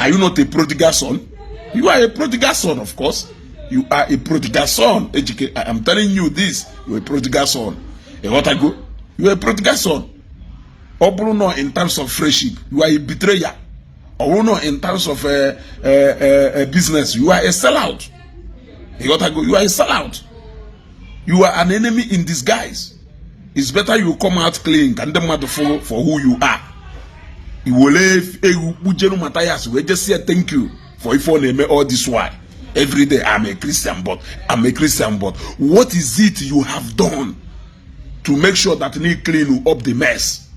Are you not a prodigal son? You are a prodigal son, of course. You are a prodigal son. I am telling you this. You are a prodigal son. What I go? You are a prodigal son. Or in terms of friendship, you are a betrayer. Or in terms of business, you are a sellout. What I go? You are a sellout. You are an enemy in disguise. It's better you come out clean and them matter for who you are. You will leave MATHIAS. We just say thank you for if you name all this why. Every day I'm a Christian, but what is it you have done to make sure that you clean up the mess?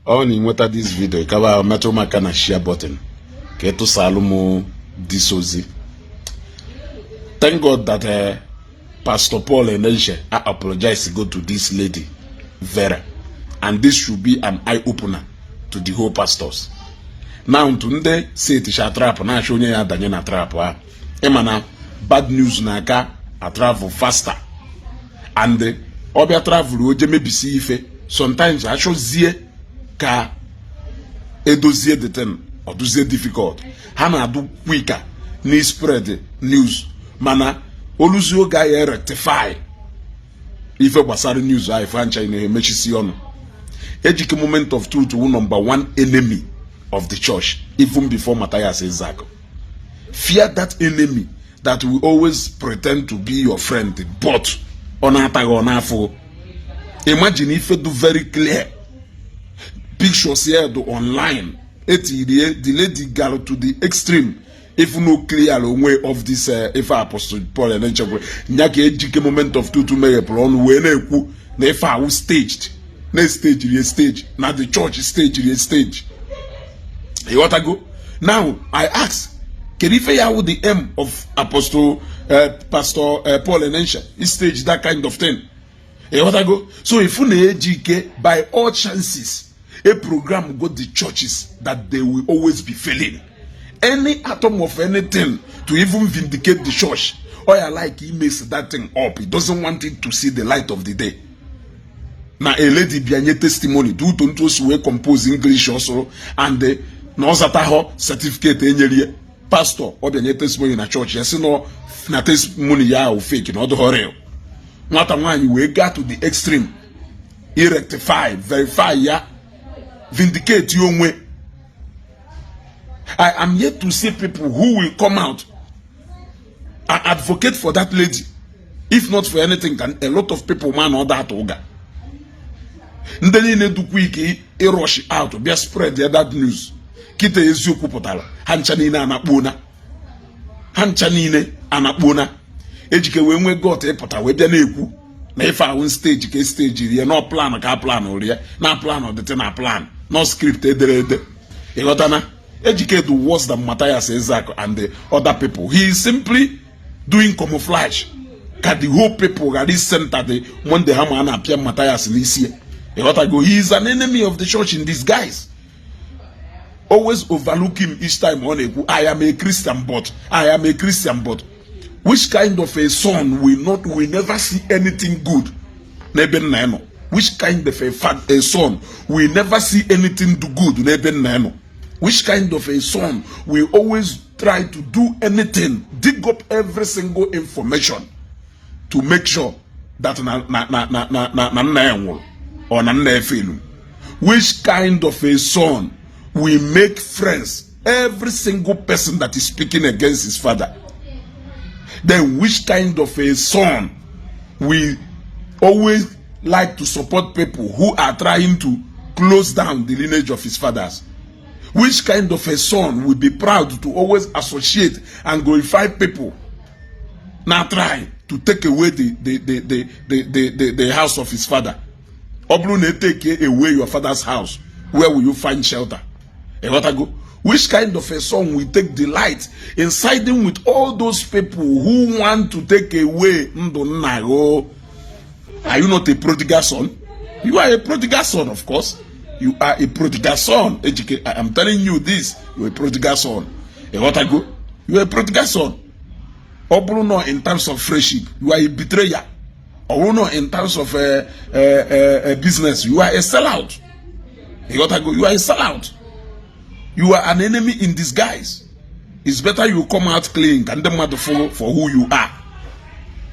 On in what this video, you can metal makana share button. Keto Salomo Disozi. Thank God that Pastor Paul and Ishi apologize to go to this lady, Vera, and this should be an eye opener to the whole pastors. Now today say it shall trap na show ya danye na trap emana bad news na aka a travel faster and obia travel oje mebisi ife sometimes I show zie ka edozie the thing or dozie difficult ha na do quicker ni spread news mana oluzi oga ya rectify ife gbasara news a ife ancha ine mechisi onu ejike moment of truth to number one enemy of the church, even before MATHIAS EJIOFOR. Fear that enemy that will always pretend to be your friend, but imagine if you do very clear pictures here online, the lady gal to the extreme. If no clear way of this, if Apostle Paul and Nyake moment of truth to make a plan, when if I was staged, next stage, now the church is stage. You want to go? Now I ask, can you figure out the aim of Apostle Pastor Paul and Ishi? He staged that kind of thing. You want to go? So if you GK, by all chances, a program got the churches that they will always be failing. Any atom of anything to even vindicate the church, or I like he makes that thing up. He doesn't want it to see the light of the day. Now a lady behind testimony, do to compose English also, and no zataho certificate enyere pastor obianye testimony na church yes no na testimony ya o fake no do horeo nwata nwanyi we got to the extreme rectify verify ya vindicate your onwe. I am yet to see people who will come out and advocate for that lady. If not for anything, can a lot of people man or that oga ndeni ne du quick e rush out be spread that news. Kita eziokwu pụtara hancha niile anakpona ejike we nwe got ịpụta we bịa na-ekwu na ife ahụ stage ka stage rie no plan ka plan rie na plan odete na plan no script ederede ịghọtana ejike do worse than MATHIAS EJIOFOR and the other people. He is simply doing camouflage ka the whole people ga this center the Monday hama na apia MATHIAS n'isi ịghọtago. He is an enemy of the church in disguise. Always overlook him each time on a I am a Christian, but which kind of a son will never see anything good? Which kind of a son will never see anything good? Which kind of a son will always try to do anything, dig up every single information to make sure that which kind of a son we make friends every single person that is speaking against his father? Then which kind of a son we always like to support people who are trying to close down the lineage of his fathers? Which kind of a son will be proud to always associate and glorify people now try to take away the house of his father? Oblune take away your father's house, where will you find shelter? Which kind of a son will take delight in siding with all those people who want to take away Ndonago? Are you not a prodigal son? You are a prodigal son, of course. You are a prodigal son. I am telling you this. You are a prodigal son. You are a prodigal son. Or in terms of friendship, you are a betrayer. Or in terms of business, you are a sellout. You are a sellout. You are an enemy in disguise. It's better you come out clean and the matter for who you are.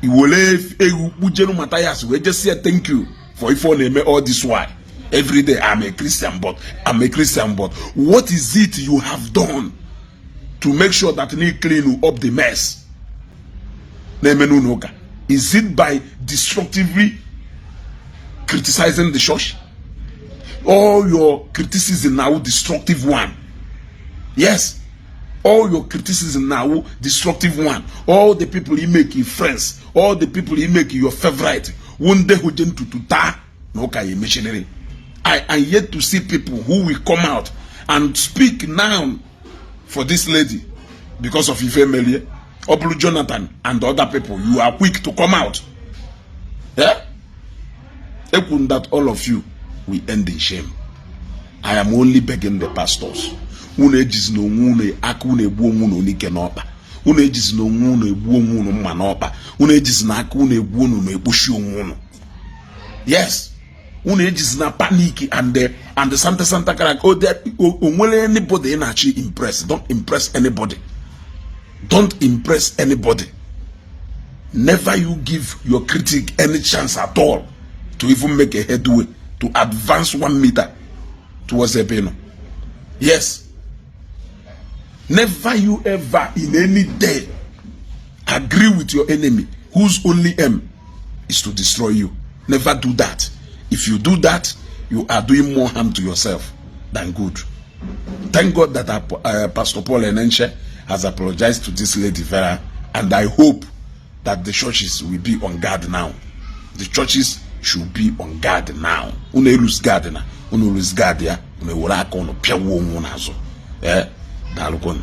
You will leave MATHIAS. We just say thank you for if you all this while. Every day I'm a Christian, but what is it you have done to make sure that you clean up the mess? Is it by destructively criticizing the church? All your criticism now destructive one. Yes. All your criticism now destructive one. All the people you make your friends, all the people you make your favorite. One day who to ta no missionary. I am yet to see people who will come out and speak now for this lady because of Ife Melie, Oblu Jonathan, and other people. You are quick to come out. Yeah? That all of you will end in shame. I am only begging the pastors. Une ejis no nwune aka une egbu onwu no nike n'ọkpa. Une ejis no nwune egbu onwu no mma n'ọkpa. Une ejis na aka une egbu onu no ekposhi onwu no. Yes. Une ejis na panic and the Santa karak. Oh, that onwele anybody in actually impress. Don't impress anybody. Don't impress anybody. Never you give your critic any chance at all to even make a headway, to advance 1 meter towards a penal. Yes. Never you ever in any day agree with your enemy whose only aim is to destroy you. Never do that. If you do that, you are doing more harm to yourself than good. Thank God that Pastor Paul Enenche has apologized to this lady Vera, and I hope that the churches will be on guard now. The churches should be on guard now. Une lose guard na, une lose guard ya, une wala kono pia wo nazo. Dalukon.